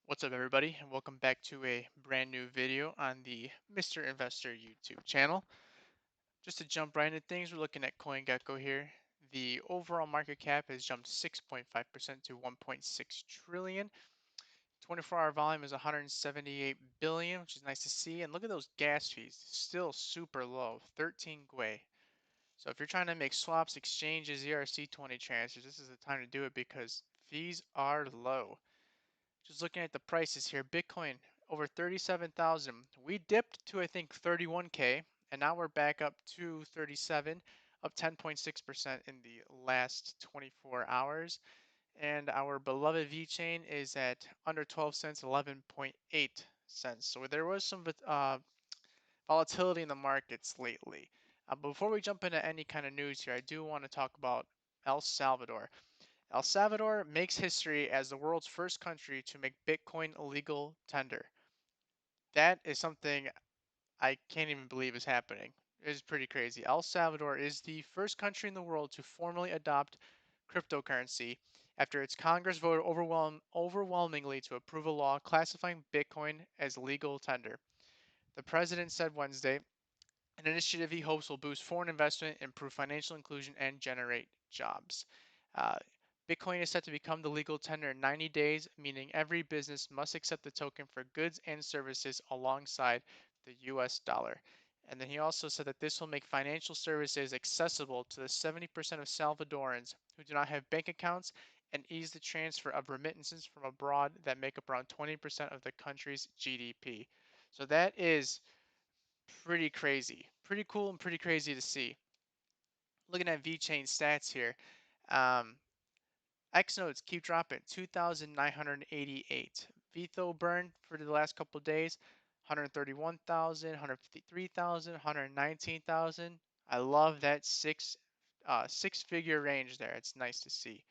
What's up, everybody, and welcome back to a brand new video on the Mr. Investor YouTube channel. Just to jump right into things, we're looking at CoinGecko here. The overall market cap has jumped 6.5% to 1.6 trillion. 24-hour volume is 178 billion, which is nice to see. And look at those gas fees, still super low, 13 Gwei. So if you're trying to make swaps, exchanges, ERC20 transfers, this is the time to do it because fees are low. Just looking at the prices here, Bitcoin over 37,000. We dipped to I think 31K, and now we're back up to 37, up 10.6% in the last 24 hours. And our beloved Vechain is at under 12 cents, 11.8 cents. So there was some volatility in the markets lately. Before we jump into any kind of news here, I do want to talk about El Salvador. El Salvador makes history as the world's first country to make Bitcoin a legal tender. That is something I can't even believe is happening. It is pretty crazy. El Salvador is the first country in the world to formally adopt cryptocurrency after its Congress voted overwhelmingly to approve a law classifying Bitcoin as legal tender. The president said Wednesday, an initiative he hopes will boost foreign investment, improve financial inclusion, and generate jobs. Uh, Bitcoin is set to become the legal tender in 90 days, meaning every business must accept the token for goods and services alongside the US dollar. And then he also said that this will make financial services accessible to the 70% of Salvadorans who do not have bank accounts and ease the transfer of remittances from abroad that make up around 20% of the country's GDP. So that is pretty crazy. Pretty cool and pretty crazy to see. Looking at VeChain stats here. Um, X nodes keep dropping, 2,988. Vitho burn for the last couple of days, 131,000, 153,000, 119,000. I love that six-figure range there. It's nice to see.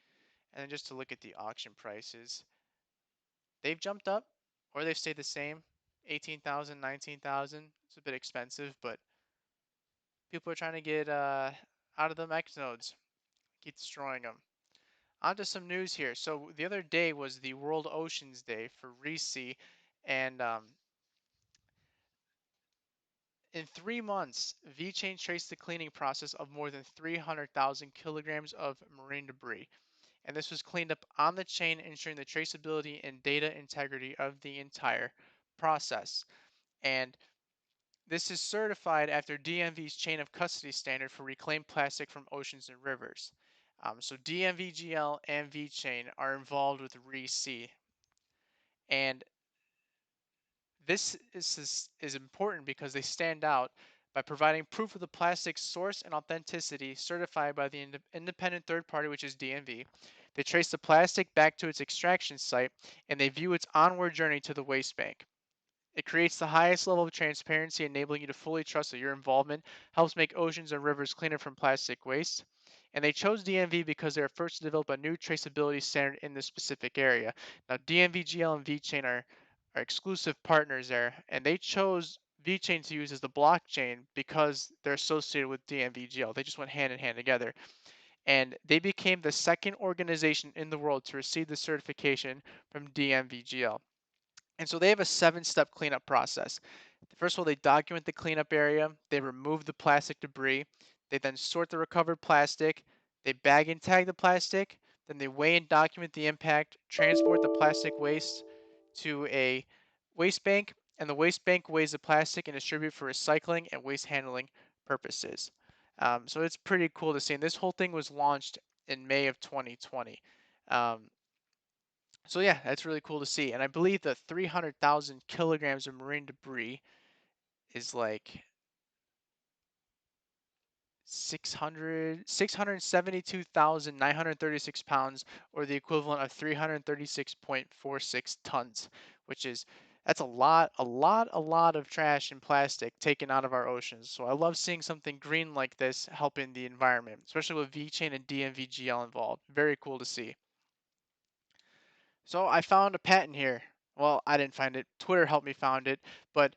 And then just to look at the auction prices, they've jumped up or they've stayed the same. 18,000, 19,000. It's a bit expensive, but people are trying to get out of them X nodes, keep destroying them. On to some news here. So the other day was the World Oceans Day for ReSea, and in 3 months, VeChain traced the cleaning process of more than 300,000 kilograms of marine debris. And this was cleaned up on the chain, ensuring the traceability and data integrity of the entire process. And this is certified after DNV's chain of custody standard for reclaimed plastic from oceans and rivers. So DNVGL and VeChain are involved with ReSea, and this is important because they stand out by providing proof of the plastic's source and authenticity certified by the independent third party, which is DNV. They trace the plastic back to its extraction site and they view its onward journey to the waste bank. It creates the highest level of transparency, enabling you to fully trust that your involvement helps make oceans and rivers cleaner from plastic waste. And they chose DNV because they are first to develop a new traceability standard in this specific area. Now, DNV, GL, and VeChain are exclusive partners there, and they chose VeChain to use as the blockchain because they're associated with DNV, GL. They just went hand in hand together. And they became the second organization in the world to receive the certification from DNV, GL. And so they have a 7 step cleanup process. First of all, they document the cleanup area, they remove the plastic debris, they then sort the recovered plastic, they bag and tag the plastic, then they weigh and document the impact, transport the plastic waste to a waste bank, and the waste bank weighs the plastic and distribute for recycling and waste handling purposes. So it's pretty cool to see. And this whole thing was launched in May of 2020. Um, so yeah, that's really cool to see. And I believe the 300,000 kilograms of marine debris is like 672,936 pounds, or the equivalent of 336.46 tons, which is that's a lot of trash and plastic taken out of our oceans. So I love seeing something green like this helping the environment, especially with VeChain and DNVGL involved. Very cool to see. So I found a patent here. Well, I didn't find it. Twitter helped me found it, but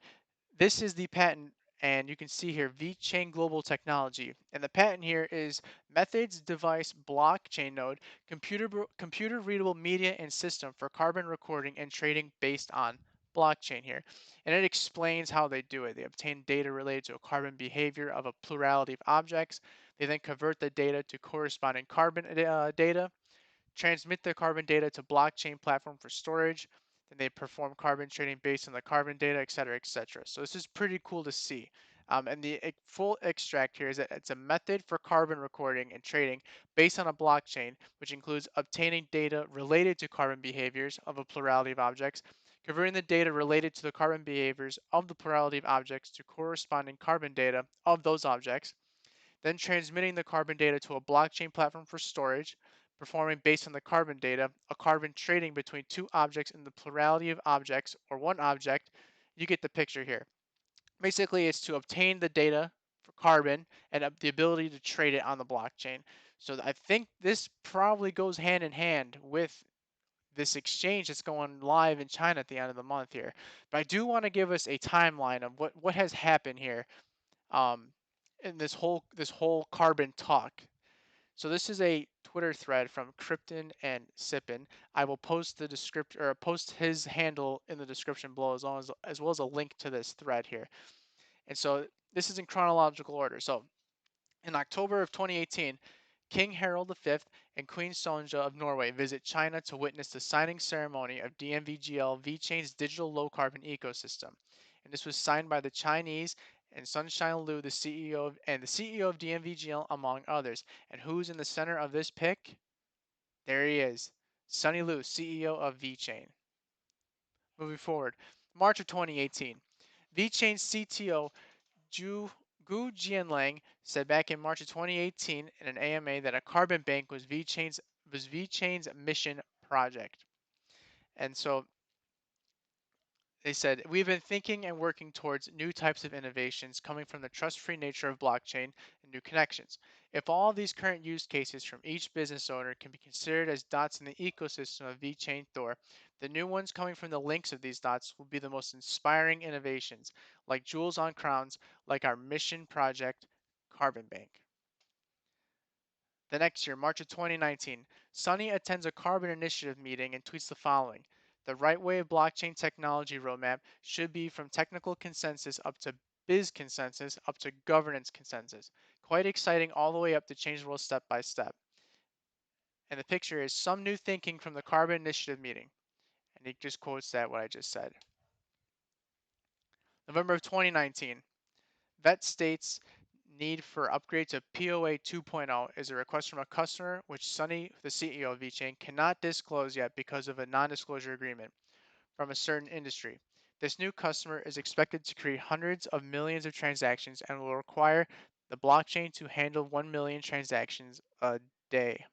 this is the patent And you can see here VeChain Global Technology. And the patent here is methods, device, blockchain node, computer readable media and system for carbon recording and trading based on blockchain here. And it explains how they do it. They obtain data related to a carbon behavior of a plurality of objects. They then convert the data to corresponding carbon data, transmit the carbon data to blockchain platform for storage. Then they perform carbon trading based on the carbon data, et cetera, et cetera. So this is pretty cool to see. And the full extract here is that it's a method for carbon recording and trading based on a blockchain, which includes obtaining data related to carbon behaviors of a plurality of objects, converting the data related to the carbon behaviors of the plurality of objects to corresponding carbon data of those objects, then transmitting the carbon data to a blockchain platform for storage, performing based on the carbon data, a carbon trading between two objects in the plurality of objects or one object. You get the picture here. Basically, it's to obtain the data for carbon and the ability to trade it on the blockchain. So I think this probably goes hand in hand with this exchange that's going live in China at the end of the month here. But I do want to give us a timeline of what has happened here um, in this whole carbon talk. So this is a Twitter thread from Krypton and Sippin. I will post the description or post his handle in the description below as well as a link to this thread here. And so this is in chronological order. So in October of 2018, King Harald V and Queen Sonja of Norway visit China to witness the signing ceremony of DNVGL VeChain's digital low carbon ecosystem. And this was signed by the Chinese and Sunshine Liu, the CEO and the CEO of DNVGL, among others. And who's in the center of this pic? There he is, Sunny Liu, CEO of VeChain. Moving forward, March of 2018, VeChain's CTO Gu Jianlang said back in March of 2018 in an AMA that a carbon bank was VeChain's mission project. And so they said, we've been thinking and working towards new types of innovations coming from the trust-free nature of blockchain and new connections. If all of these current use cases from each business owner can be considered as dots in the ecosystem of VeChain Thor, the new ones coming from the links of these dots will be the most inspiring innovations, like jewels on crowns, like our mission project, Carbon Bank. The next year, March of 2019, Sunny attends a Carbon Initiative meeting and tweets the following: the right way of blockchain technology roadmap should be from technical consensus up to biz consensus up to governance consensus. Quite exciting all the way up to change the world step by step. And the picture is some new thinking from the Carbon Initiative meeting. And he just quotes that what I just said. November of 2019, Vet states need for upgrade to PoA 2.0 is a request from a customer which Sunny, the CEO of VeChain, cannot disclose yet because of a non-disclosure agreement from a certain industry. This new customer is expected to create hundreds of millions of transactions and will require the blockchain to handle 1 million transactions a day.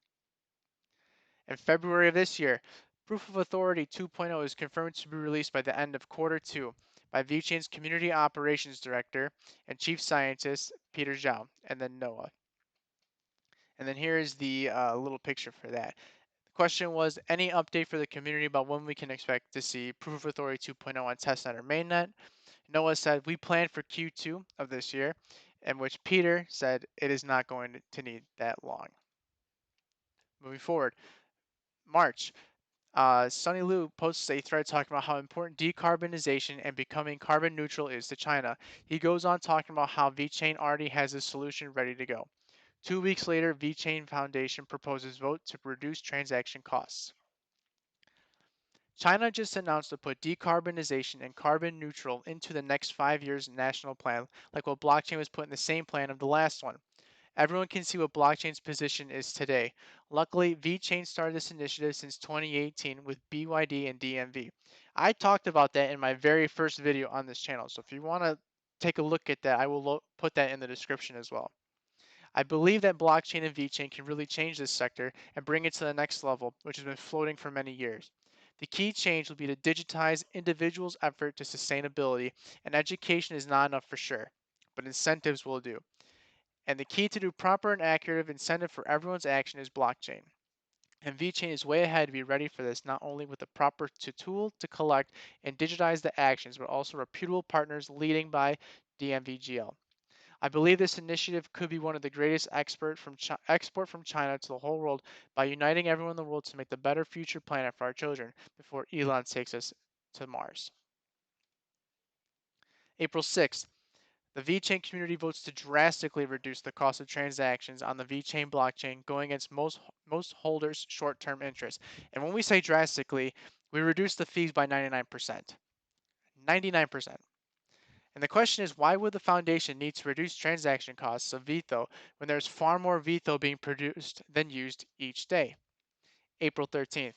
In February of this year, Proof of Authority 2.0 is confirmed to be released by the end of quarter 2 by VeChain's Community Operations Director and Chief Scientist Peter Zhao, and then Noah. And then here is the little picture for that. The question was, any update for the community about when we can expect to see Proof of Authority 2.0 on testnet or mainnet? Noah said, we plan for Q2 of this year, in which Peter said it is not going to need that long. Moving forward, March, Sunny Liu posts a thread talking about how important decarbonization and becoming carbon neutral is to China. He goes on talking about how VeChain already has a solution ready to go. 2 weeks later, VeChain Foundation proposes vote to reduce transaction costs. China just announced to put decarbonization and carbon neutral into the next 5 years national plan, like what blockchain was put in the same plan of the last one. Everyone can see what blockchain's position is today. Luckily, VeChain started this initiative since 2018 with BYD and DNV. I talked about that in my very first video on this channel, so if you want to take a look at that, I will put that in the description as well. I believe that blockchain and VeChain can really change this sector and bring it to the next level, which has been floating for many years. The key change will be to digitize individuals' effort to sustainability, and education is not enough for sure, but incentives will do. And the key to do proper and accurate incentive for everyone's action is blockchain. And VeChain is way ahead to be ready for this, not only with the proper tool to collect and digitize the actions, but also reputable partners leading by DNVGL. I believe this initiative could be one of the greatest export from China to the whole world by uniting everyone in the world to make the better future planet for our children before Elon takes us to Mars. April 6th, the VeChain community votes to drastically reduce the cost of transactions on the VeChain blockchain, going against most holders' short-term interests. And when we say drastically, we reduce the fees by 99%. 99%. And the question is, why would the foundation need to reduce transaction costs of VeTho when there's far more VeTho being produced than used each day? April 13th.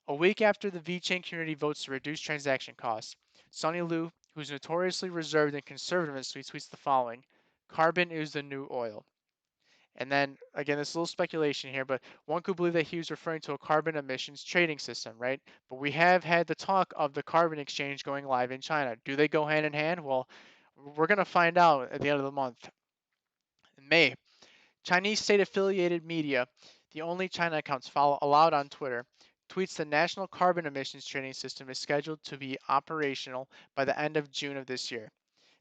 A week after the VeChain community votes to reduce transaction costs, Sonny Liu, who's notoriously reserved and conservative in tweets the following: "Carbon is the new oil." And then, again, this is a little speculation here, but one could believe that he was referring to a carbon emissions trading system, right? But we have had the talk of the carbon exchange going live in China. Do they go hand in hand? Well, we're going to find out at the end of the month. In May, Chinese state-affiliated media, the only China accounts allowed on Twitter, tweets the national carbon emissions trading system is scheduled to be operational by the end of June of this year.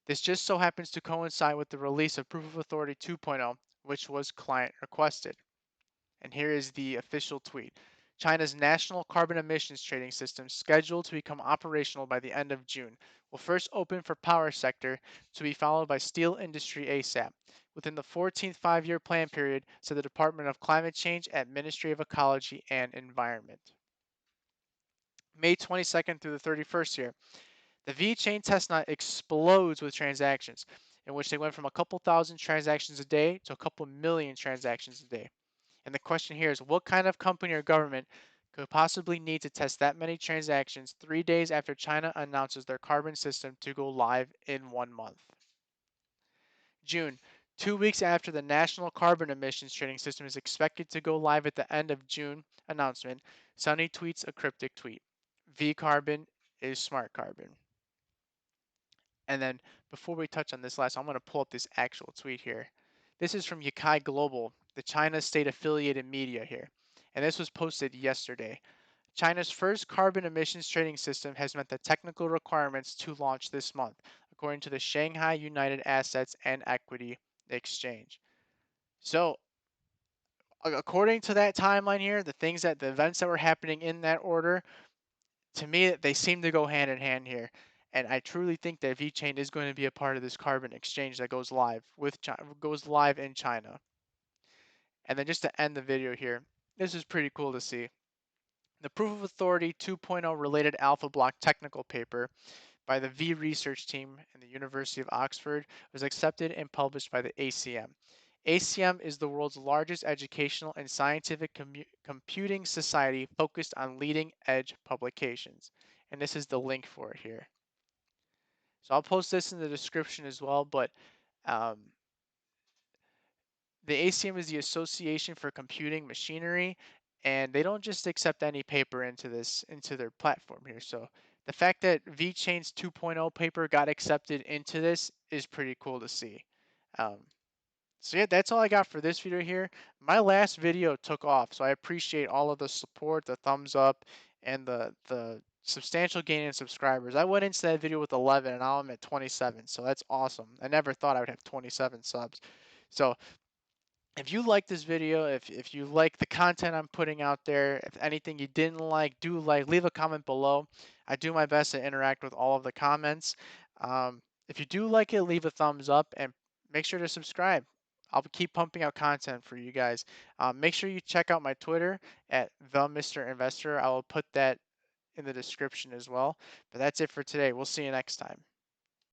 This just so happens to coincide with the release of Proof of Authority 2.0, which was client requested. And here is the official tweet. China's national carbon emissions trading system, scheduled to become operational by the end of June, will first open for power sector, to be followed by steel industry ASAP, within the 14th five-year plan period, said the Department of Climate Change at Ministry of Ecology and Environment. May 22nd through the 31st here. The VeChain testnet explodes with transactions, in which they went from a couple thousand transactions a day to a couple million transactions a day. And the question here is, what kind of company or government could possibly need to test that many transactions 3 days after China announces their carbon system to go live in 1 month? June, 2 weeks after the national carbon emissions trading system is expected to go live at the end of June announcement, Sunny tweets a cryptic tweet: V carbon is smart carbon. And then before we touch on this last, I'm going to pull up this actual tweet here. This is from Yakai Global, the China state affiliated media here. And this was posted yesterday. China's first carbon emissions trading system has met the technical requirements to launch this month, according to the Shanghai United Assets and Equity Exchange. So, according to that timeline here, the events that were happening in that order, to me, they seem to go hand in hand here. And I truly think that VeChain is going to be a part of this carbon exchange that goes live in China. And then just to end the video here, this is pretty cool to see. The Proof of Authority 2.0 related alpha block technical paper by the V research team in the University of Oxford was accepted and published by the ACM. ACM is the world's largest educational and scientific computing society focused on leading edge publications. And this is the link for it here. So I'll post this in the description as well, but um, the ACM is the Association for Computing Machinery, and they don't just accept any paper into their platform here. So the fact that VeChain's 2.0 paper got accepted into this is pretty cool to see. Um, so yeah, that's all I got for this video here. My last video took off, so I appreciate all of the support, the thumbs up, and the substantial gain in subscribers. I went into that video with 11, and now I'm at 27, so that's awesome. I never thought I would have 27 subs. So if you like this video, if you like the content I'm putting out there, if anything you didn't like, leave a comment below. I do my best to interact with all of the comments. If you do like it, leave a thumbs up and make sure to subscribe. I'll keep pumping out content for you guys. Make sure you check out my Twitter at the Mr. Investor. I will put that in the description as well. But that's it for today. We'll see you next time.